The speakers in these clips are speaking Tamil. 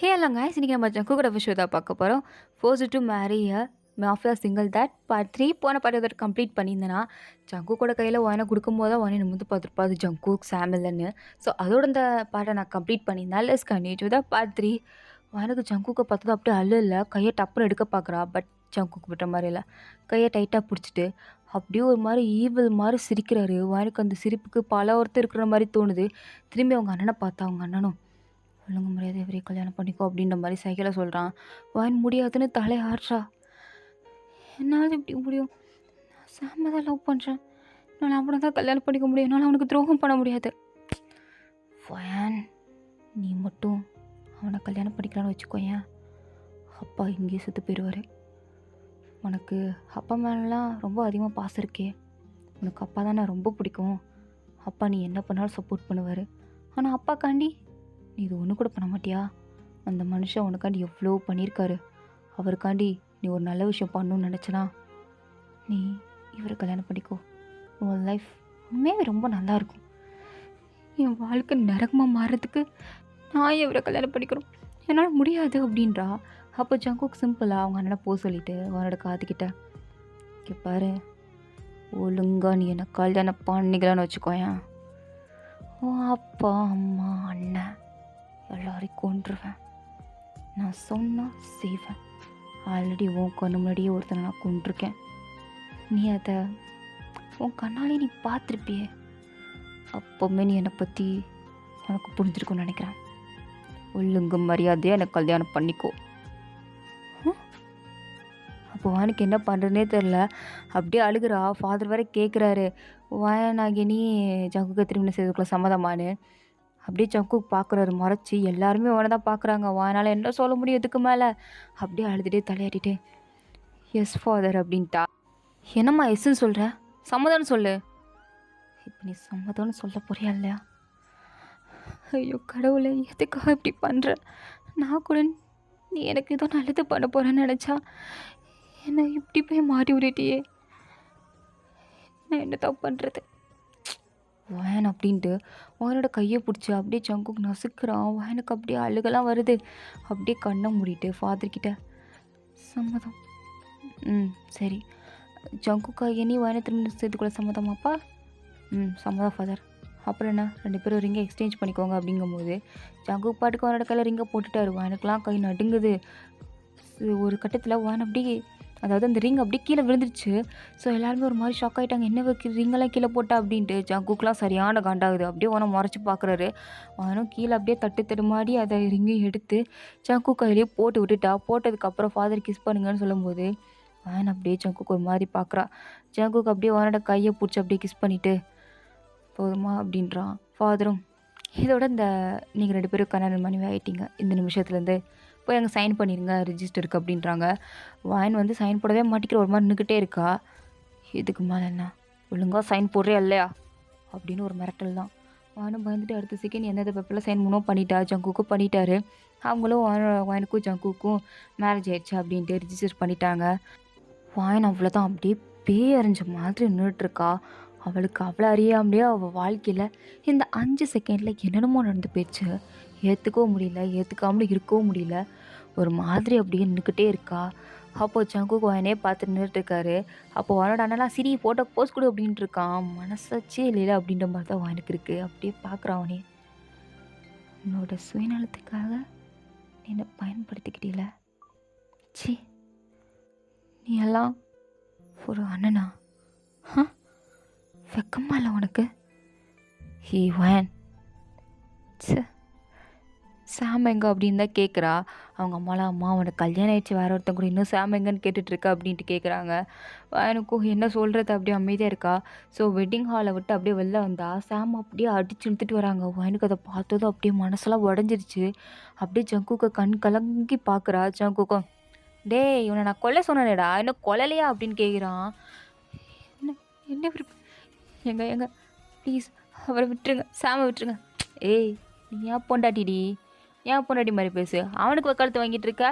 ஹலோ காய்ஸ், இன்னைக்கு நம்ம ஜங்கு கூட விஷயம் தான் பார்க்க போகிறோம். Forced to marry a mafia single that part 3 போன பார்ட் இதோட கம்ப்ளீட் பண்ணியிருந்தேன்னா ஜங்கு கூட கையில் வாயினை கொடுக்கும்போது தான் வாயினை நிமிந்து பார்த்துருப்பா அது ஜங்கு சாம் இல்லைன்னு. ஸோ அதோட இந்த பாட்டை நான் கம்ப்ளீட் பண்ணியிருந்தேன். Let's continue to the part 3. வாயனுக்கு ஜங்குக்கு பார்த்தது அப்படியே இல்லை கையை டப்புன்னு எடுக்க பார்க்குறா. பட் ஜங்குக்கு விட்ட மாதிரி இல்லை, கையை டைட்டாக பிடிச்சிட்டு அப்படியே ஒரு மாதிரி ஈவில் மாதிரி சிரிக்கிறாரு. வாயனுக்கு அந்த சிரிப்புக்கு பல ஒருத்தர் இருக்கிற மாதிரி தோணுது. திரும்பி அவங்க அண்ணனை பார்த்தா அவங்க அண்ணனும் ஒழுங்கு மரியாதை இவரே கல்யாணம் பண்ணிக்கோ அப்படின்ற மாதிரி சைக்கிளை சொல்கிறான். வாயின் முடியாதுன்னு தலையை ஆடுறா. என்னால் இப்படி முடியும், நான் சாம தான் லவ் பண்ணுறேன், என்னால் அவனை தான் கல்யாணம் பண்ணிக்க முடியும், என்னால் அவனுக்கு துரோகம் பண்ண முடியாது. வாயன், நீ மட்டும் அவனை கல்யாணம் பண்ணிக்கலான்னு வச்சுக்கோயேன், அப்பா இங்கேயே செத்து போயிடுவார். உனக்கு அப்பா மேலாம் ரொம்ப அதிகமாக பாசம் இருக்கே, உனக்கு அப்பா தானே ரொம்ப பிடிக்கும், அப்பா நீ என்ன பண்ணாலும் சப்போர்ட் பண்ணுவார். ஆனால் அப்பாக்காண்டி நீ இது ஒன்று கூட பண்ண மாட்டியா? அந்த மனுஷன் உனக்காண்டி எவ்வளோ பண்ணியிருக்காரு. அவருக்காண்டி நீ ஒரு நல்ல விஷயம் பண்ணணும்னு நினச்சனா நீ இவரை கல்யாணம் பண்ணிக்கோ. உன் லைஃப் உண்மையாகவே ரொம்ப நல்லாயிருக்கும். என் வாழ்க்கை நரகமாக மாறுறதுக்கு நான் இவரை கல்யாணம் பண்ணிக்கிறோம், என்னால் முடியாது அப்படின்றா. அப்போ ஜங்குக்கு சிம்பிளாக அவங்க அண்ணனை போக சொல்லிவிட்டு அவனோட காதுகிட்ட இங்கே பாரு, ஒழுங்கா நீ என்னை கல்யாணம் பண்ணிக்கலான்னு வச்சுக்கோயேன், உன் அப்பா அம்மா அண்ணன் எல்லாரையும் கொன்றுவேன், நான் சொன்னால் செய்வேன். ஆல்ரெடி உன் கண்ணு முன்னாடியே ஒருத்தனை நான் கொண்டிருக்கேன், நீ அதை உன் கண்ணாலே நீ பார்த்துருப்பியே, அப்போவுமே நீ என்னை பற்றி உனக்கு புரிஞ்சிருக்குன்னு நினைக்கிறேன். ஒழுங்கு மரியாதையாக எனக்கு கல்யாணம் பண்ணிக்கோ. அப்போ வானுக்கு என்ன பண்ணுறதுனே தெரில, அப்படியே அழுகிறா. ஃபாதர் வேறு கேட்குறாரு, வாயனாகி நீ ஜங்குக்கு திருமணம் செய்துக்குள்ள சம்மதமானு. அப்படியே ஜங்குக்கு பார்க்குறாரு மறைச்சி. எல்லாருமே அவனை தான் பார்க்குறாங்க. வாயனால் என்ன சொல்ல முடியும் இதுக்கு மேலே? அப்படியே அழுதுகிட்டே தலையாட்டிட்டு எஸ் ஃபாதர் அப்படின்ட்டா. என்னம்மா எஸ்ன்னு சொல்கிற? சம்மதம்னு சொல்லு. இப்போ நீ சம்மதம்னு சொல்ல போறியா இல்லையா? ஐயோ கடவுளை, எதுக்காக இப்படி பண்ணுற? நான் கூட நீ எனக்கு ஏதோ நல்லது பண்ண போகிறேன்னு நினச்சா என்னை இப்படி போய் மாட்டி விட்டுட்டியே, நான் என்ன தப்பு பண்ணுறது? வாயன் அப்படின்ட்டு வாயனோட கையை பிடிச்சி அப்படியே ஜங்குக்கு நசுக்கிறான். வாயனுக்கு அப்படியே அழுகலாம் வருது. அப்படியே கண்ணை மூடிட்டு ஃபாதர்கிட்ட சம்மதம், சரி ஜங்குக்காக நீ வாயனை திரும்ப சேர்த்துக்குள்ள சம்மதமாப்பா? சம்மதம் ஃபாதர். அப்புறம் என்ன, 2 பேரும் ரிங்கை எக்ஸ்சேஞ்ச் பண்ணிக்கோங்க அப்படிங்கும்போது ஜங்கு பாட்டுக்கு அவனோட கையில் ரிங்கை போட்டுட்டாரு. வாயனுக்கெலாம் கை நடுங்குது. ஒரு கட்டத்தில் வான் அப்படியே, அதாவது அந்த ரிங் அப்படியே கீழே விழுந்துருச்சு. ஸோ எல்லாருமே ஒரு மாதிரி ஷாக் ஆகிட்டாங்க, என்ன ரிங்கெல்லாம் கீழே போட்டா அப்படின்ட்டு. ஜங்குக்கெலாம் சரியான காண்டாகுது. அப்படியே அவனை முறைச்சி பார்க்குறாரு. அவனும் கீழே அப்படியே தட்டு தடுமாடி அதை ரிங்கையும் எடுத்து ஜங்கு கையிலேயே போட்டு விட்டுட்டா. போட்டதுக்கப்புறம் ஃபாதர் கிஸ் பண்ணுங்கன்னு சொல்லும்போது வான் அப்படியே ஜங்குக்கு ஒரு மாதிரி பார்க்குறா. ஜங்குக்கு அப்படியே அவனோட கையை பிடிச்சி அப்படியே கிஸ் பண்ணிவிட்டு போதுமா அப்படின்றான். ஃபாதரும் இதோட இந்த நீங்கள் 2 பேரும் கல்யாணம் மனைவி ஆகிட்டீங்க, இந்த நிமிஷத்துலேருந்து போய் அங்கே சைன் பண்ணிடுங்க ரிஜிஸ்டருக்கு அப்படின்றாங்க. வாயின் வந்து சைன் போடவே மாட்டேங்கிற, ஒரு மாதிரி நின்றுக்கிட்டே இருக்கா. இதுக்கு மேலே என்ன, ஒழுங்காக சைன் போடுறே இல்லையா அப்படின்னு ஒரு மிரட்டல் தான். வானும் பயந்துட்டு அடுத்த செகண்ட் எந்தெந்த பேப்பரில் சைன் மூணும் பண்ணிட்டா. ஜங்குக்கும் பண்ணிட்டாரு. அவங்களும் வாயனுக்கும் ஜங்குக்கும் மேரேஜ் ஆயிடுச்சு அப்படின்ட்டு ரிஜிஸ்டர் பண்ணிட்டாங்க. வாயின் அவ்வளோதான் அப்படியே பேய் அறிஞ்ச மாதிரி நின்றுட்டுருக்கா. அவளுக்கு அவ்வளோ அறியாமலே அவள் வாழ்க்கையில் இந்த 5 செகண்டில் என்னென்னமோ நடந்து போயிடுச்சு. ஏற்றுக்கவும் முடியல, ஏற்றுக்காமலும் இருக்கவும் முடியல. ஒரு மாதிரி அப்படியே நின்றுக்கிட்டே இருக்கா. அப்போது ஜங்குக்கு வாயனே பார்த்து நின்றுட்டுருக்காரு. அப்போது வானோட அண்ணலாம் சிரி ஃபோட்டோ போஸ்ட் கொடு அப்படின்ட்டு இருக்கான். மனசாச்சே இல்லைல அப்படின்ற மாதிரி தான் வாயனுக்கு இருக்குது. அப்படியே பார்க்குறான் அவனே. உன்னோட சுயநலத்துக்காக நீ என்னை பயன்படுத்திக்கிட்டீல, சி நீ எல்லாம் ஒரு அண்ணனா? வெக்கமா இல்லை உனக்கு? ஹீ வான், சாம் எங்க அப்படின்னு தான் கேட்குறா. அவங்க அம்மாலாம், அம்மா அவனுக்கு கல்யாணம் ஆயிடுச்சு, வேற ஒருத்தன் கூட, இன்னும் சாம் எங்கன்னு கேட்டுட்ருக்கா அப்படின்ட்டு கேட்குறாங்க. எனக்கும் என்ன சொல்கிறது, அப்படியே அமைதியாக இருக்கா. ஸோ வெட்டிங் ஹாலை விட்டு அப்படியே வெளில வந்தா சாம் அப்படியே அடிச்சு இழுத்துட்டு வராங்க. எனக்கு அதை பார்த்ததும் அப்படியே மனசெல்லாம் உடஞ்சிருச்சு. அப்படியே ஜங்குக்கு கண் கலங்கி பார்க்குறா. ஜங்குக்கும், டேய் இவனை நான் கொல்ல சொன்னேடா, இன்னும் கொல்லலையா அப்படின்னு கேட்குறான். என்ன என்ன எங்க ப்ளீஸ் அவரை விட்டுருங்க, சாமை விட்டுருங்க. ஏய் நீ ஏன் பொண்டாட்டிடி, ஏன் பொண்டாட்டி மாதிரி பேசு, அவனுக்கு வக்காலத்து வாங்கிட்டு இருக்க.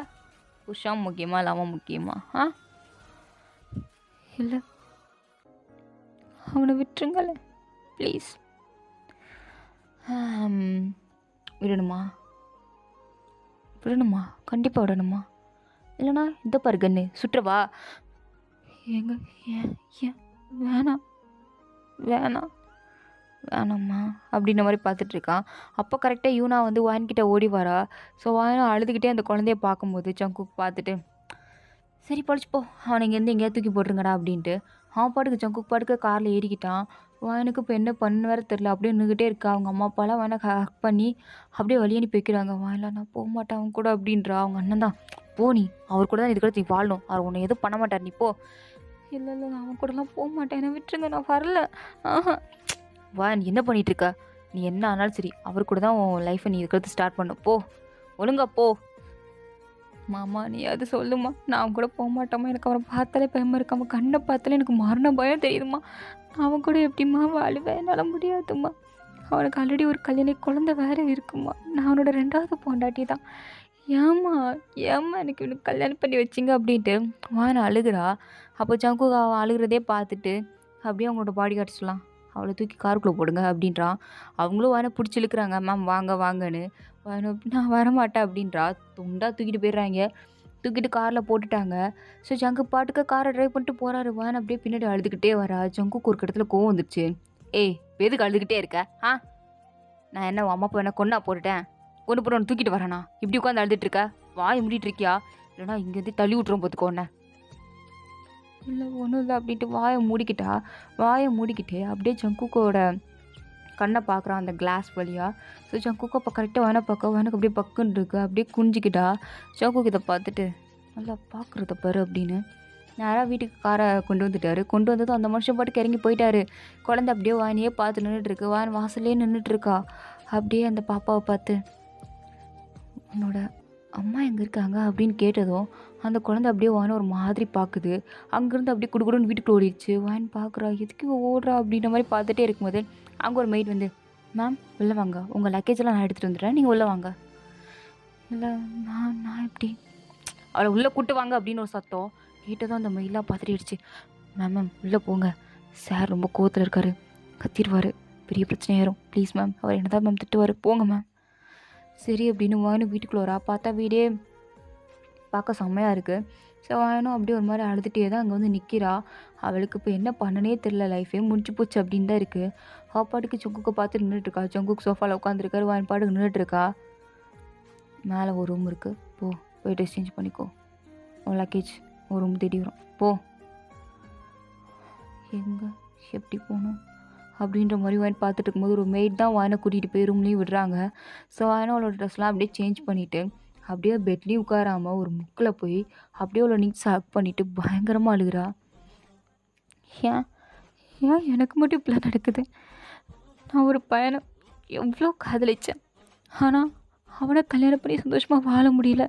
புருஷன் முக்கியமா இல்லை அவன் முக்கியமா? இல்லை அவனை விட்டுருங்கல்ல ப்ளீஸ். விடணுமா? விடணுமா? கண்டிப்பாக விடணுமா? இல்லைனா இந்த பாரு கன்னு சுட்டுறவா? ஏங்க ஏன் ஏன் வேணாம் வேணாம் வேணாம்மா அப்படின்ற மாதிரி பார்த்துட்ருக்கான். அப்போ கரெக்டாக யூனா வந்து வான்கிட்ட ஓடி வரா. ஸோ வாயனா அழுதுகிட்டே அந்த குழந்தைய பார்க்கும்போது ஜங்குக் பார்த்துட்டு, சரி பொழைச்சு போ, அவனை இங்கேருந்து எங்கேயாவது தூக்கி போட்டுருங்கடா அப்படின்ட்டு அவன் பாட்டுக்கு ஜங்குக் பாட்டுக்கு காரில் ஏறிக்கிட்டான். வாயனுக்கு இப்போ என்ன பண்ண வேற தெரில. அப்படியே நின்றுக்கிட்டே இருக்கா. அவங்க அம்மா அப்பாலாம் வாயனை ஹக் பண்ணி அப்படியே வழி அனுப்பி வைக்கிறாங்க. வாயில நான் போக மாட்டேன் அவன் கூட அப்படின்றா. அவங்க அண்ணன் தான், போ நீ அவர் கூட தான் இதுக்கு நீ வாழணும், அவர் உன்னை எதுவும் பண்ண மாட்டார், நீ போ. இல்லை இல்லை நான் அவன் கூடலாம் போக மாட்டேன், என்னை விட்டுருங்க, நான் வரல. ஆஹா வா, நீ என்ன பண்ணிட்டு இருக்க? நீ என்ன ஆனாலும் சரி அவர் கூட தான் உன் லைஃப்பை நீ இருக்கிறது ஸ்டார்ட் பண்ண, போ ஒழுங்கா போ. மாமா நீ அது சொல்லுமா, நான் கூட போக மாட்டோமா, எனக்கு அவனை பார்த்தாலே பயமாக இருக்கு, அவன் கண்ணை பார்த்தாலே எனக்கு மரண பயம் தெரியுதுமா, அவன் கூட எப்படிம்மா வாழுவேன், என்னால் முடியாதும்மா, அவனுக்கு ஆல்ரெடி ஒரு குழந்தை வேறு இருக்குமா, நான் அவனோட 2வது பொண்டாட்டி தான், ஏம்மா ஏம்மா எனக்கு இவனுக்கு கல்யாணம் பண்ணி வச்சிங்க அப்படின்ட்டு வான அழுகுறா. அப்போ ஜங்கு அவன் அழுகிறதே பார்த்துட்டு அப்படியே அவங்களோட பாடி கார்ட்ஸ்லாம் அவளை தூக்கி காருக்குள்ளே போடுங்க அப்படின்றான். அவங்களும் வானை பிடிச்சி இழுக்கிறாங்க, மேம் வாங்க வாங்கன்னு. வானை நான் வரமாட்டேன் அப்படின்றா. துண்டாக தூக்கிட்டு போயிடுறாங்க. தூக்கிட்டு காரில் போட்டுட்டாங்க. ஸோ ஜங்கு பாட்டுக்கு காரை ட்ரைவ் பண்ணிட்டு போகிறாரு. வான் அப்படியே பின்னாடி அழுதுகிட்டே வரா. ஜங்குக்கு ஒரு இடத்துல கோவம் வந்துருச்சு. ஏய் எதுக்கு அழுதுகிட்டே இருக்க? நான் என்ன அம்மா அப்பா என்ன கொண்டா போட்டுட்டேன், கொண்டு போட்டு ஒன்று தூக்கிட்டு வரேனா, இப்படி உட்காந்து அழுதுட்டு இருக்க, வாயை மூடிட்டு இருக்கியா, இல்லைனா இங்கேருந்து தள்ளி விட்டுரும் பார்த்துக்கோண்ணே. இல்லை ஒன்றும் இல்லை அப்படின்ட்டு வாயை மூடிக்கிட்டு அப்படியே ஜங்குக்கோட கண்ணை பார்க்குறான் அந்த கிளாஸ் வழியாக. ஸோ ஜங்குக்கு அப்போ கரெக்டாக வானை பார்க்க, வானுக்கு அப்படியே பக்குன்னு இருக்கு. அப்படியே குஞ்சிக்கிட்டா. ஜங்குக்கு இதை பார்த்துட்டு நல்லா பார்க்குறத பாரு அப்படின்னு நேராக வீட்டுக்கு காரை கொண்டு வந்துட்டாரு. கொண்டு வந்ததும் அந்த மனுஷன் பாட்டுக்கு இறங்கி போயிட்டாரு. குழந்தை அப்படியே வானியே பார்த்து நின்றுட்டுருக்கு. வான் வாசல்லே நின்றுட்டுருக்கா. அப்படியே அந்த பாப்பாவை பார்த்து, உன்னோட அம்மா எங்கே இருக்காங்க அப்படின்னு கேட்டதும் அந்த குழந்தை அப்படியே வான ஒரு மாதிரி பார்க்குது. அங்கேருந்து அப்படியே குடுக்குடுன்னு வீட்டுக்கு ஓடிடுச்சு. வான் பார்க்குறா, எதுக்கு ஓடுறா அப்படின்ற மாதிரி பார்த்துட்டே இருக்கும்போது அங்கே ஒரு மெய்ட் வந்து, மேம் உள்ளே வாங்க, உங்கள் லக்கேஜெல்லாம் நான் எடுத்துகிட்டு வந்துடுறேன், நீங்கள் உள்ளே வாங்க. இல்லை நான் எப்படி அவளை உள்ளே கூட்டு வாங்க அப்படின்னு ஒரு சத்தம் கேட்டதும் அந்த மெயிலாக பார்த்துட்டு, மேம் உள்ளே போங்க, சார் ரொம்ப கோவத்தில் இருக்காரு, கத்திடுவார், பெரிய பிரச்சனையாயிரும், ப்ளீஸ் மேம், அவர் என்ன தான் மேம் திட்டுவார், போங்க மேம். சரி அப்படின்னு வாயனும் வீட்டுக்குள்ளே வரா. பார்த்தா வீடே பார்க்க செம்மையாக இருக்குது. ஸோ வாயனும் அப்படியே ஒரு மாதிரி அழுதுகிட்டே தான் அங்கே வந்து நிற்கிறா. அவளுக்கு இப்போ என்ன பண்ணனே தெரில, லைஃபே முடிச்சு போச்சு அப்படின்னு தான் இருக்குது. அவள் பாட்டுக்கு ஜங்குக்கை பார்த்து நின்றுட்டுருக்கா. ஜங்குக் சோஃபாவில் உட்காந்துருக்காரு, வாயன் பாட்டுக்கு நின்றுட்டுருக்கா. மேலே ஒரு ரூம் இருக்குது, போய் ட்ரெஸ் சேஞ்ச் பண்ணிக்கோ, உன் லக்கேஜ் ஒரு ரூம் தேடி வரும், போ. எங்கே எப்படி போகணும் அப்படின்ற மாதிரி வாயின் பார்த்துட்டு இருக்கும்போது ஒரு மெய்ட் தான் வாயினை கூட்டிகிட்டு போய் ரூம்லேயும் விடுறாங்க. ஸோ வாயினை அவளோட ட்ரெஸ்லாம் அப்படியே சேஞ்ச் பண்ணிவிட்டு அப்படியே பெட்லேயும் உட்காராமல் ஒரு முக்கில் போய் அப்படியே அவளை நீட்ஸ் ஹக் பண்ணிவிட்டு பயங்கரமாக அழுகிறா. ஏன் ஏன் எனக்கு மட்டும் இப்படிலாம் நடக்குது? நான் ஒரு பையனை எவ்வளோ காதலித்தேன், ஆனால் அவனை கல்யாணம் பண்ணி சந்தோஷமாக வாழ முடியல.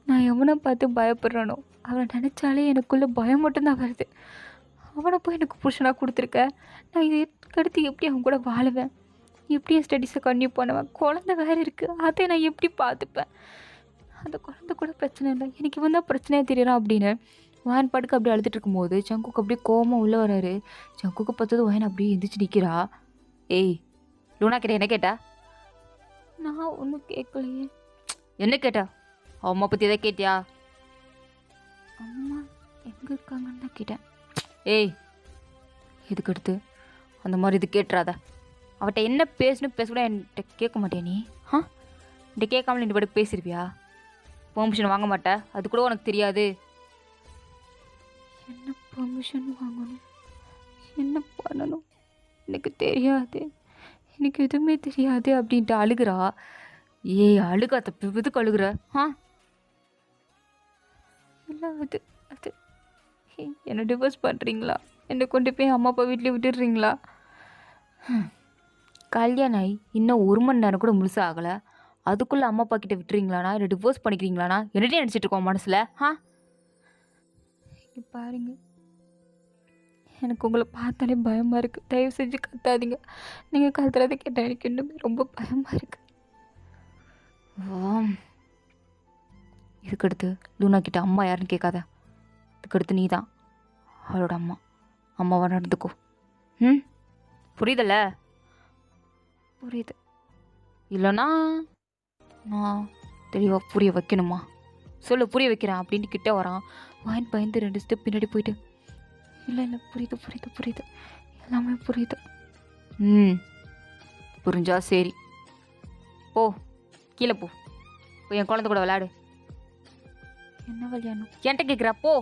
நான் எவனை பார்த்து பயப்படுறானோ அவனை நினச்சாலே எனக்குள்ளே பயம் மட்டும்தான் வருது. அவனை போய் எனக்கு புருஷனாக கொடுத்துருக்க, நான் இதுக்கடுத்து எப்படி அவன் கூட வாழுவேன்? எப்படி என் ஸ்டடீஸை கன்டினியூ பண்ணுவேன்? குழந்தை வேறு இருக்குது, அதை நான் எப்படி பார்த்துப்பேன்? அந்த குழந்தை கூட பிரச்சனை இல்லை, எனக்கு இவன் தான் பிரச்சனையாக தெரியறான் அப்படின்னு வான் பாட்டுக்கு அப்படியே அழுதுட்டு இருக்கும்போது ஜங்குக்கு அப்படியே கோவமாக உள்ளே வராரு. ஜங்குக்கு பார்த்தது வாயன் அப்படியே எந்திரிச்சு நிற்கிறா. ஏய் லூனா கிட்ட என்ன கேட்டா? நான் ஒன்றும் கேட்கலையே. என்ன கேட்டா? அம்மா பற்றி எதை கேட்டியா? அம்மா எங்கே இருக்காங்கன்னு தான் கேட்டேன். ஏய் இதுக்கு அடுத்து அந்த மாதிரி இது கேட்டுறாத. அவட்ட என்ன பேசணும் பேசக்கூட என்கிட்ட கேட்க மாட்டேன் நீ. என்கிட்ட கேட்காமல நீ பாட்டுக்கு பேசிடுவியா? பெர்மிஷன் வாங்க மாட்டேன், அது கூட உனக்கு தெரியாது. என்ன பெர்மிஷன் வாங்கணும், என்ன பண்ணணும் எனக்கு தெரியாது, எனக்கு எதுவுமே தெரியாது அப்படின்ட்டு அழுகிறா. ஏய் அழுகாத, எதுக்கு அழுகுற? இல்லை அது அது என்னை டிவோர்ஸ் பண்ணுறீங்களா? என்னை கொண்டு போய் அம்மா அப்பா வீட்டிலே விட்டுடுறீங்களா? கல்யாணம் ஆகி இன்னும் 1 மணி நேரம் கூட முழுசாக ஆகலை, அதுக்குள்ளே அம்மா அப்பா கிட்ட விட்டுறீங்களாண்ணா, இல்லை டிவோர்ஸ் பண்ணிக்கிறீங்களாண்ணா? என்னட்டே நினச்சிட்டு இருக்கோம் மனசில். இங்கே பாருங்க, எனக்கு உங்களை பார்த்தாலே பயமாக இருக்குது, தயவு செஞ்சு கத்தாதீங்க. நீங்கள் கத்துறதை கேட்டால் எனக்கு இன்னுமே ரொம்ப பயமாக இருக்குது. இதுக்கடுத்து லூனா கிட்ட அம்மா யாருன்னு கேட்காத, இதுக்கடுத்து நீ தான் அவளோட அம்மாவாக நடந்துக்கோ. புரியுதல்ல? புரியுது. இல்லைனா நான் தெளிவாக புரிய வைக்கணுமா? சொல்லு, புரிய வைக்கிறேன் அப்படின்ட்டு கிட்டே வரான். வாயின் பயந்து 2 ஸ்டெப் பின்னாடி போயிட்டு, இல்லை இல்லை, புரியுது புரியுது புரியுது, எல்லாமே புரியுது. புரிஞ்சா சரி, போ கீழே போ, போய் என் குழந்தை கூட விளையாடு. என்ன விளையாடணும் என்கிட்ட கேட்குறா? போ.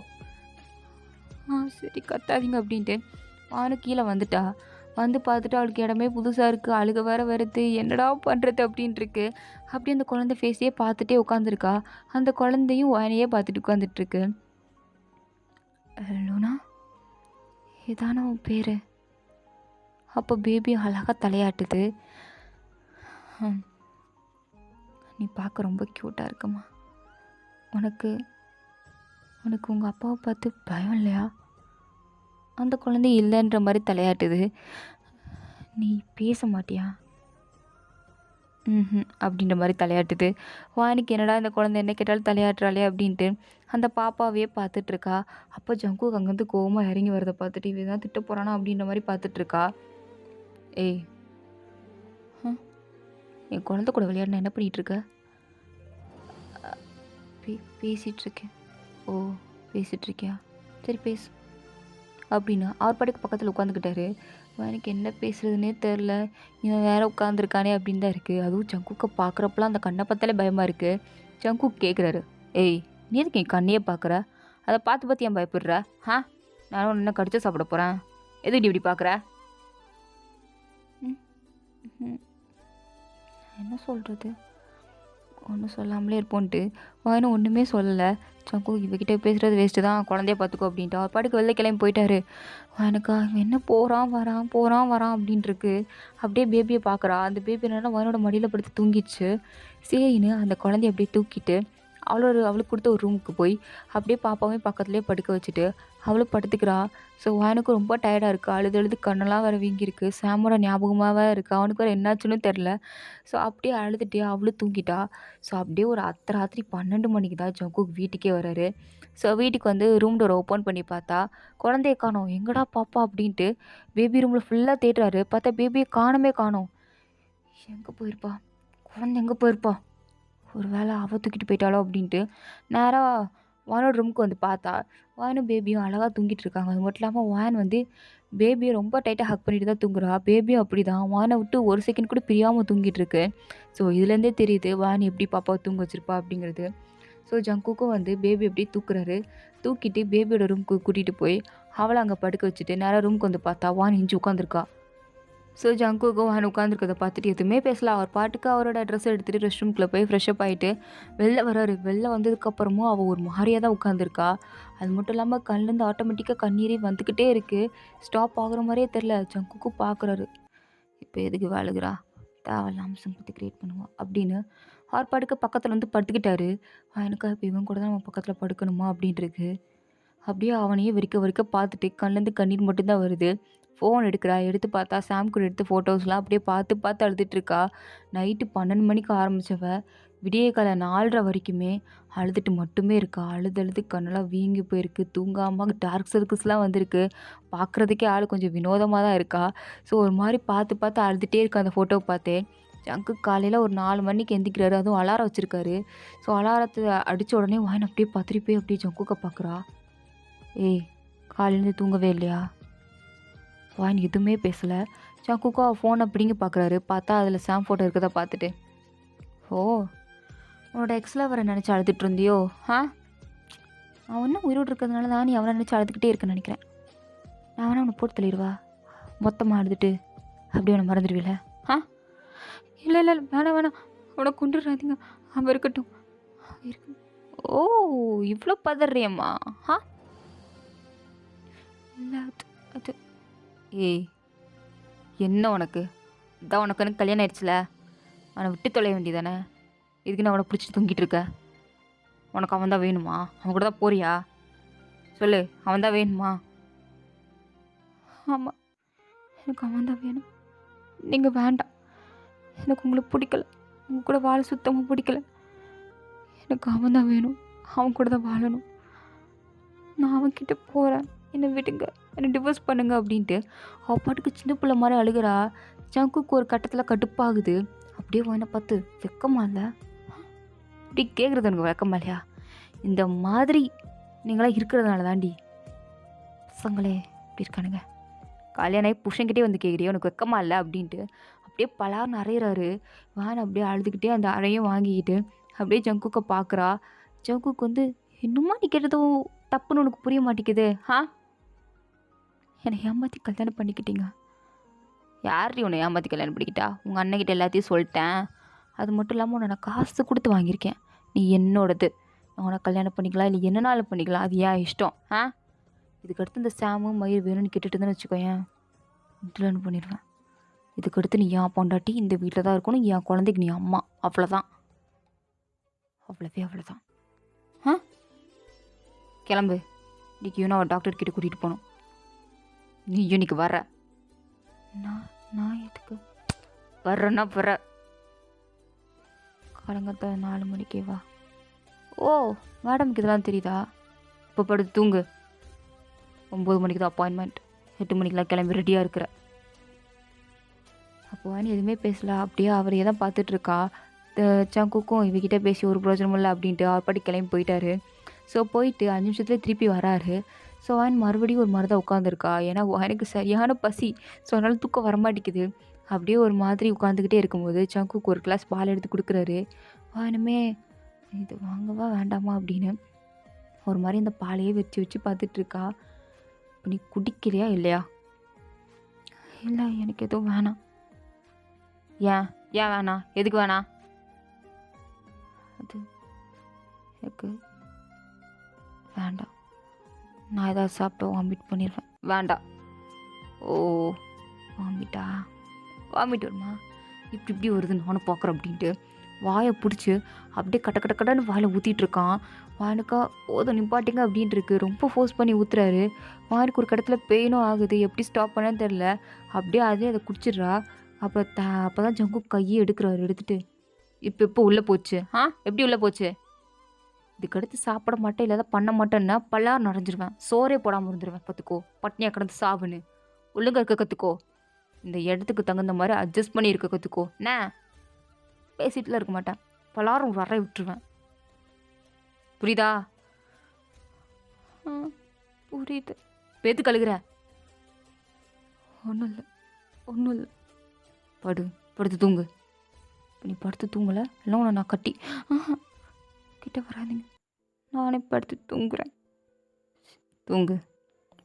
சரி கத்தாதீங்க அப்படின்ட்டு வானு கீழே வந்துட்டா. வந்து பார்த்துட்டு அவளுக்கு இடமே புதுசாக இருக்குது, அழுக வேற வருது, என்னடா பண்ணுறது அப்படின்ட்டு இருக்கு. அப்படியே அந்த குழந்தை ஃபேஸையே பார்த்துட்டே உட்காந்துருக்கா. அந்த குழந்தையும் வானையே பார்த்துட்டு உட்காந்துட்ருக்கு. லூனா, இதான உன் பேர்? அப்போ பேபி அழகாக தலையாட்டுது. நீ பார்க்க ரொம்ப க்யூட்டாக இருக்குமா. உனக்கு உனக்கு உங்கள் அப்பாவை பார்த்து பயம் இல்லையா? அந்த குழந்தை இல்லைன்ற மாதிரி தலையாட்டுது. நீ பேச மாட்டியா? அப்படின்ற மாதிரி தலையாட்டுது. வானிக்கு என்னடா இந்த குழந்தை என்ன கேட்டாலும் தலையாட்டுறாளே அப்படின்ட்டு அந்த பாப்பாவே பார்த்துட்ருக்கா. அப்போ ஜங்கு அங்கேருந்து கோவமாக இறங்கி வரதை பார்த்துட்டு இவ தான் திட்ட போகிறானா அப்படின்ற மாதிரி பார்த்துட்ருக்கா. ஏய், என் குழந்தை கூட விளையாடினா என்ன பண்ணிகிட்ருக்க? பேசிகிட்ருக்கேன். ஓ, பேசிகிட்ருக்கியா? சரி பேசு அப்படின்னா அவர் பாட்டுக்கு பக்கத்தில் உட்காந்துக்கிட்டாரு. எனக்கு என்ன பேசுறதுனே தெரில, இவன் வேற உட்காந்துருக்கானே அப்படின்னு தான் இருக்குது. அதுவும் ஜங்குக்கை பார்க்குறப்பெல்லாம் அந்த கண்ணை பார்த்தாலே பயமாக இருக்குது. ஜங்குக் கேட்குறாரு, ஏய் நீ எதுக்கு என் கண்ணையே பார்க்குற? அதை பார்த்து பார்த்து ஏன் பயப்படுற? நானும் என்ன கடிச்சு சாப்பிட போகிறேன், எதுக்கு இப்படி பார்க்குற? என்ன சொல்கிறது, ஒன்றும் சொல்லாமலே இருப்போன்ட்டு வாயினும் ஒன்றுமே சொல்லலை. சங்கு இவகிட்ட பேசுகிறது வேஸ்ட்டு தான், குழந்தைய பார்த்துக்கோ அப்படின்ட்டு அவர் பாட்டுக்கு வெளில கிளம்பி போயிட்டாரு. எனக்கா என்ன போகிறான் வரான் அப்படின்ட்டுருக்கு. அப்படியே பேபியை பார்க்குறா. அந்த பேபி என்னன்னா வாயனோட மடியில் படுத்து தூங்கிடுச்சு. சரின்னு அந்த குழந்தைய அப்படியே தூக்கிட்டு அவளுக்கு கொடுத்த ஒரு ரூமுக்கு போய் அப்படியே பாப்பாவையும் பக்கத்துலேயே படுக்க வச்சுட்டு அவளும் படுத்துக்கிறா. ஸோ வாயனுக்கு ரொம்ப டயர்டாக இருக்குது, அழுது கண்ணெல்லாம் வேறு வீங்கியிருக்கு. சாமோட ஞாபகமாக இருக்குது, அவனுக்கு வேறு என்னாச்சுன்னு தெரில. ஸோ அப்படியே அழுதுகிட்டே அவளும் தூங்கிட்டா. ஸோ அப்படியே ஒரு ராத்திரி 12 மணிக்கு தான் ஜங்குக் வீட்டுக்கே வராரு. ஸோ வீட்டுக்கு வந்து ரூம் டோர் ஓப்பன் பண்ணி பார்த்தா குழந்தைய காணோம். எங்கடா பாப்பா அப்படின்ட்டு பேபி ரூமில் ஃபுல்லாக தேடுறாரு. பார்த்தா பேபியை காணோம். எங்கே போயிருப்பா, குழந்தை எங்கே போயிருப்பா, ஒரு வேளை அவள் தூக்கிட்டு போயிட்டாலோ அப்படின்ட்டு நேராக வானோட ரூமுக்கு வந்து பார்த்தா வானும் பேபியும் அழகாக தூங்கிட்டு இருக்காங்க. அது மட்டும் இல்லாமல் வான் வந்து பேபியை ரொம்ப டைட்டாக ஹக் பண்ணிட்டு தான் தூங்குறா. பேபியும் அப்படி தான் வானை விட்டு ஒரு செகண்ட் கூட பிரியாமல் தூங்கிட்டு இருக்கு. ஸோ இதுலேருந்தே தெரியுது வான் எப்படி பாப்பாவை தூங்க வச்சிருப்பா அப்படிங்கிறது. ஸோ ஜங்குக்கும் வந்து பேபி எப்படி தூக்கிட்டு பேபியோட ரூமுக்கு கூட்டிகிட்டு போய் அவளை அங்கே படுக்க வச்சுட்டு நேராக ரூமுக்கு வந்து பார்த்தா வான் இஞ்சி உட்காந்துருக்கா. ஸோ ஜங்குக்கும் வான் உட்காந்துருக்கதை பார்த்துட்டு எதுவுமே பேசலாம். அவர் பாட்டுக்கு அவரோட ட்ரெஸ் எடுத்துகிட்டு ரெஸ்ட் ரூம்குள்ளே போய் ஃப்ரெஷ்அப் ஆகிட்டு வெளில வராரு. வெளில வந்ததுக்கப்புறமும் அவள் ஒரு மாதிரியாக தான் உட்காந்துருக்கா. அது மட்டும் இல்லாமல் கண்லேருந்து ஆட்டோமேட்டிக்காக கண்ணீரே வந்துக்கிட்டே இருக்குது. ஸ்டாப் ஆகுற மாதிரியே தெரில. ஜங்குக்கும் பார்க்குறாரு, இப்போ எதுக்கு வேலுகிறா, தேவையில்லாமல் சிம்பத்தி க்ரியேட் பண்ணுவான் அப்படின்னு அவர் பாட்டுக்கு பக்கத்தில் வந்து படுத்துக்கிட்டாரு. எனக்கு இப்போ இவன் கூட தான் நம்ம பக்கத்தில் படுக்கணுமா அப்படின்ட்டுருக்கு. அப்படியே அவனையே வரிக்க பார்த்துட்டு கண்லேருந்து கண்ணீர் மட்டும்தான் வருது. ஃபோன் எடுத்து பார்த்தா சாம் கூட எடுத்து ஃபோட்டோஸ்லாம் அப்படியே பார்த்து அழுதுட்டுருக்கா. நைட்டு 12 மணிக்கு ஆரம்பித்தவ விடிய காலை 4:30 வரைக்குமே அழுதுட்டு மட்டுமே இருக்கா. அழுது கண்ணெல்லாம் வீங்கி போயிருக்கு. தூங்காமல் டார்க் சர்க்கிள்ஸ்லாம் வந்திருக்கு. பார்க்குறதுக்கே ஆள் கொஞ்சம் வினோதமாக தான் இருக்கா. ஸோ ஒரு மாதிரி பார்த்து அழுதுகிட்டே இருக்கா அந்த ஃபோட்டோவை பார்த்தே. ஜங்கு காலையில் ஒரு 4 மணிக்கு எந்திக்கிறாரு. அதுவும் அலாரம் வச்சுருக்காரு. ஸோ அலாரத்தை அடித்த உடனே வாயின் அப்படியே பத்திரி போய் அப்படியே ஜங்குக்க பார்க்குறா. ஏய், காலையிலேருந்து தூங்கவே இல்லையா? வாயின் எதுவுமே பேசலை. ஜங்குக்கா ஃபோனை பிடிங்கி பார்க்குறாரு. பார்த்தா அதில் சாம் ஃபோட்டோ இருக்கதை பார்த்துட்டு, ஓ உன்னோட எக்ஸில் வர நினச்சி அழுதுட்டு இருந்தியோ? அவன் இன்னும் உயிரோடு இருக்கிறதுனால தான் நீ அவனை நினச்சி அழுதுகிட்டே இருக்கேன்னு நினைக்கிறேன். நான் வேணா அவனை போட்டு தள்ளிடுவா, மொத்தமாக அழுதுட்டு அப்படி அவனை மறந்துடுவீல? இல்லை வேணாம் அவனை கொண்டுடுறாதீங்க, அவன் இருக்கட்டும். ஓ, இவ்வளோ பதறியம்மா? இல்லை அது ஏய், என்ன உனக்கு இதான் உனக்கு கல்யாணம் ஆயிடுச்சுல, அவனை விட்டு தொலைய வேண்டியதானே? இதுக்கு நான் அவனை பிடிச்சி தூங்கிட்டு இருக்க? உனக்கு அவன் தான் வேணுமா? அவன் கூட தான் போறியா? சொல்லு, அவன் தான் வேணுமா? ஆமாம், எனக்கு அவன் தான் வேணும். நீங்கள் வேண்டாம், எனக்கு உங்களை பிடிக்கல, உங்கள் கூட வாழ சுத்தமாக பிடிக்கல. எனக்கு அவன் தான் வேணும், அவன் கூட தான் வாழணும். நான் அவன்கிட்ட போகிறேன், என்னை விடுங்க, என்னை டிவோர்ஸ் பண்ணுங்க அப்படின்ட்டு அவள் பாட்டுக்கு சின்ன பிள்ளை மாதிரி அழுகிறா. ஜங்குக்கு ஒரு கட்டத்தில் கடுப்பாகுது. அப்படியே வாயினை பார்த்து வெக்கமா இல்லை, இப்படி கேட்குறது எனக்கு வெக்கமா இல்லையா? இந்த மாதிரி நீங்களாம் இருக்கிறதுனால தாண்டி பசங்களே இப்படி இருக்கானுங்க. கல்யாணம் ஆகி புருஷன்கிட்டே வந்து கேட்குறியே உனக்கு வெக்கமா இல்லை அப்படின்ட்டு அப்படியே பலார்னு அரைகிறாரு. வேன் அப்படியே அழுதுகிட்டே அந்த அறையும் வாங்கிக்கிட்டு அப்படியே ஜங்குக்கை பார்க்குறா. ஜங்குக்கு வந்து இன்னுமா நீ கேட்டதும் தப்புன்னு உனக்கு புரிய மாட்டேங்குது? என்னை ஏமாற்றி கல்யாணம் பண்ணிக்கிட்டீங்க. யார்டி உன்னை ஏமாற்றி கல்யாணம் பண்ணிக்கிட்டா? உங்கள் அண்ணன்கிட்ட எல்லாத்தையும் சொல்லிட்டேன். அது மட்டும் இல்லாமல் உன்னை நான் காசு கொடுத்து வாங்கியிருக்கேன். நீ என்னோடது. நான் உன்னை கல்யாணம் பண்ணிக்கலாம் இல்லை என்னனாலும் பண்ணிக்கலாம், அது ஏன் இஷ்டம். இதுக்கடுத்து இந்த சாமும் மயிர் வேணும்னு கேட்டுட்டு இருந்தேன்னு வச்சுக்கோயேன், கல்யாணம் பண்ணிடுவேன். இதுக்கடுத்து நீ என் பொண்டாட்டி, இந்த வீட்டில் தான் இருக்கணும், என் குழந்தைக்கு நீ அம்மா, அவ்வளோதான். அவ்வளோதான். கிளம்பு. இன்னைக்கு நான் டாக்டர் கிட்ட கூட்டிகிட்டு போகணும். நீ இன்னைக்கு வர. நான் எதுக்கு வர்றேன்னா வர. காலங்கத்த 4 மணிக்கே வா. ஓ, மேடம்க்கு இதெல்லாம் தெரியுதா? இப்போ படுத்து தூங்கு. 9 மணிக்கு தான் அப்பாயின்மெண்ட். 8 மணிக்கெலாம் கிளம்பி ரெடியாக இருக்கிற. அப்போ வாணி எதுவுமே பேசல. அப்படியே அவரையே தான் பார்த்துட்ருக்கா. சங்குக்கும் இவகிட்ட பேசி ஒரு பிரோஜனமும் இல்லை அப்படின்ட்டு அவர் பாட்டி கிளம்பி போயிட்டாரு. ஸோ போயிட்டு 5 நிமிஷத்துலேயே திருப்பி வராரு. ஸோ வான் மறுபடியும் ஒரு மாதிரி தான் உட்காந்துருக்கா. ஏன்னா எனக்கு சரியான பசி. ஸோ அதனால் தூக்கம் வரமாட்டேங்குது. அப்படியே ஒரு மாதிரி உட்காந்துக்கிட்டே இருக்கும்போது சங்குக்கு ஒரு கிளாஸ் பால் எடுத்து கொடுக்குறாரு. வானுமே இது வாங்கவா வேண்டாமா அப்படின்னு ஒரு மாதிரி இந்த பாலையே வச்சு பார்த்துட்ருக்கா. இப்போ நீ குடிக்கிறியா இல்லையா? இல்லை, எனக்கு எதுவும் வேணாம். ஏன் வேணாம்? எதுக்கு வேணாம்? அது எனக்கு வேண்டாம். நான் ஏதாவது சாப்பிட்டு வாமிட் பண்ணிடுவேன். வேண்டாம். ஓ, வாமிட் வருமா? இப்படி வருதுன்னு நானும் பார்க்குறேன் அப்படின்ட்டு வாயை பிடிச்சி அப்படியே கட்டன்னு வாயில் ஊற்றிட்டு இருக்கான். வானுக்கா போதும் நிப்பாட்டிங்க அப்படின்ட்டு இருக்கு. ரொம்ப ஃபோர்ஸ் பண்ணி ஊற்றுறாரு. வானுக்கு ஒரு கடத்துல பெயினும் ஆகுது. எப்படி ஸ்டாப் பண்ணேன்னு தெரில. அப்படியே அதை குடிச்சிடுறா. அப்போ தான் ஜங்கு கையை எடுக்கிறாரு. எடுத்துட்டு இப்போ உள்ளே போச்சு? எப்படி உள்ளே போச்சு? இதுக்கடுத்து சாப்பிட மாட்டேன், இல்லாத பண்ண மாட்டேன்னா பல்லார் நிறைஞ்சிருவேன். சோறே போடாமல் இருந்துருவேன். பார்த்துக்கோ, பட்னியாக கிடந்து சாவுன்னு. ஒழுங்கா இருக்க கற்றுக்கோ. இந்த இடத்துக்கு தகுந்த மாதிரி அட்ஜஸ்ட் பண்ணி இருக்க கற்றுக்கோ. பேசிட்டுலாம் இருக்க மாட்டேன். பலாரும் வர விட்டுருவேன். புரியுதா? புரியுது. பேத்து கழுகுற? ஒன்றும் இல்லை. படுத்து தூங்கு. நீ படுத்து தூங்கலை இல்லை உன்னை நான் கட்டி கிட்ட வராதிங்க. நானே படுத்து தூங்குறேன். தூங்கு,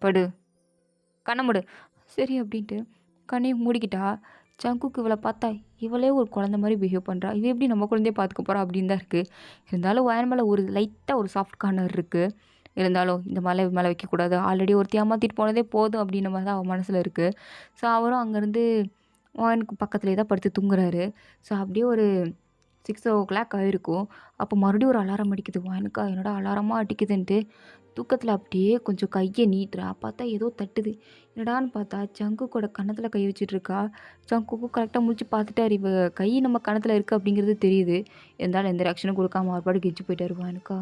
படு, கண்ணை மூடு. சரி அப்படின்ட்டு கண்ணையும் மூடிக்கிட்டா. சங்குக்கு இவளை பார்த்தா இவளே ஒரு குழந்த மாதிரி பிஹேவ் பண்ணுறா. இவ எப்படி நம்ம குழந்தைய பார்த்துக்க போகிறா அப்படின்னு தான் இருக்குது. இருந்தாலும் வயன் மேலே ஒரு லைட்டாக ஒரு சாஃப்ட் கார்னர் இருக்குது. இருந்தாலும் இந்த மேலே வைக்கக்கூடாது. ஆல்ரெடி ஒருத்தி ஏமாற்றிட்டு போனதே போதும் அப்படின்ற மாதிரி தான் அவன் மனசில் இருக்குது. ஸோ அவரும் அங்கேருந்து வானுக்கு பக்கத்துலேயே தான் படுத்து தூங்குறாரு. ஸோ அப்படியே ஒரு 6 ஆகிருக்கும். அப்போ மறுபடியும் ஒரு அலாரம் அடிக்குது. வானுக்கா என்னோட அலாரமாக அடிக்குதுன்ட்டு தூக்கத்தில் அப்படியே கொஞ்சம் கையை நீட்டுறா. பார்த்தா ஏதோ தட்டுது. என்னடான்னு பார்த்தா சங்குக்கோட கன்னத்தில் கை வச்சிட்ருக்கா. சங்குக்கும் கரெக்டாக முடிச்சு பார்த்துட்டாரு. இவ கை நம்ம கன்னத்தில் இருக்குது அப்படிங்கிறது தெரியுது. இருந்தாலும் எந்த ரியாக்ஷனும் கொடுக்காம அவர் பாடு கெச்சு போயிட்டாரு. வானுக்கா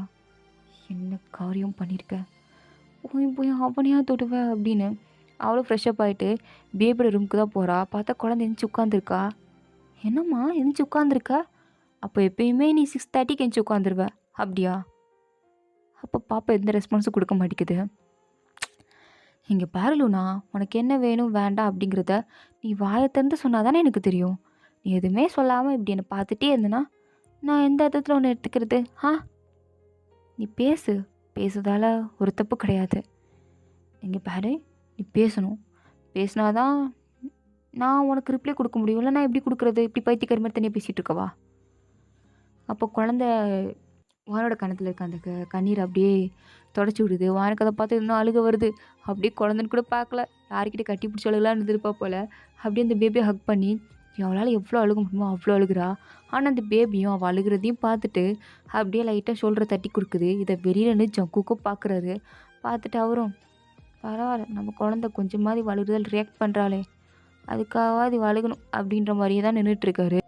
என்ன காரியம் பண்ணியிருக்கேன்? போய் அவனையா தொடுவ அப்படின்னு அவளும் ஃப்ரெஷ்அப் ஆகிட்டு பேபியோட ரூமுக்கு தான் போகிறா. பார்த்தா குழந்தை எந்திரிச்சு உட்காந்துருக்கா. என்னம்மா எந்திரிச்சு உட்காந்துருக்கா? அப்போ எப்பயுமே நீ 6:30க்கு எந்திரிச்சு உட்காந்துருவ அப்படியா? அப்போ பாப்பா எந்த ரெஸ்பான்ஸும் கொடுக்க மாட்டேங்குது. இங்கே பாரு லூனா, உனக்கு என்ன வேணும் வேண்டாம் அப்படிங்கிறத நீ வாயை திறந்து சொன்னால் தானே எனக்கு தெரியும். நீ எதுவுமே சொல்லாமல் இப்படி என்னை பார்த்துட்டே இருந்தேன்னா நான் எந்த அர்த்தத்தில் ஒன்று எடுத்துக்கிறது? நீ பேசுறதால ஒரு தப்பு கிடையாது. இங்கே பாரு, நீ பேசினாதான் நான் உனக்கு ரிப்ளை கொடுக்க முடியும். இல்லை நான் எப்படி கொடுக்குறது? இப்படி பைத்தியக்கார மாதிரி தனியாக பேசிகிட்டு இருக்கவா? அப்போ குழந்த வானோட கணத்தில் இருக்க அந்த கண்ணீர் அப்படியே தொடச்சி விடுது. வானுக்கு அதை பார்த்து இன்னும் அழுக வருது. அப்படியே குழந்தைன்னு கூட பார்க்கல, யார்கிட்ட கட்டி பிடிச்சி அழுகலான்னு இருந்திருப்பா போல். அப்படியே அந்த பேபியை ஹக் பண்ணி அவளால் எவ்வளோ அழுக முடியுமோ அவ்வளோ அழுகிறா. ஆனால் அந்த பேபியும் அவள் அழுகிறதையும் பார்த்துட்டு அப்படியே லைட்டாக ஷோல்டரை தட்டி கொடுக்குது. இதை வெளியிலன்னு ஜங்குக்கும் பார்க்குறாரு. பார்த்துட்டு அவரும் பரவாயில்ல, நம்ம குழந்தை கொஞ்சமாவது வழுகுதல் ரியாக்ட் பண்ணுறாளே, அதுக்காவது வழுகணும் அப்படின்ற மாதிரியே தான் நின்றுட்டுருக்காரு.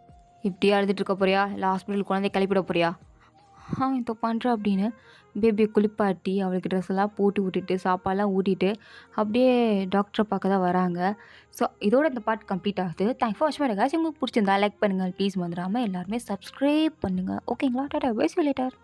இப்படியே அழுதுட்டு இருக்க போறியா? இல்லை ஹாஸ்பிட்டல் குழந்தைய கிளப்பிட போறியா? இதோ பண்றேன் அப்படின்னு பேபிய குளிப்பாட்டி, அவளுக்கு ட்ரெஸ் எல்லாம் போட்டு விட்டுட்டு, சாப்பாடுலாம் ஊட்டிட்டு, அப்படியே டாக்டர பார்க்க தான் வராங்க. ஸோ இதோட இந்த பார்ட் கம்ப்ளீட் ஆகுது. தேங்க்ஸ் ஃபார் வாட்சிங் மை காய்ஸ். உங்களுக்கு புடிச்சிருந்தா லைக் பண்ணுங்க. ப்ளீஸ் மறந்துடாம எல்லாருமே சப்ஸ்கிரைப் பண்ணுங்க. ஓகேங்களா? Tata bye. See you later.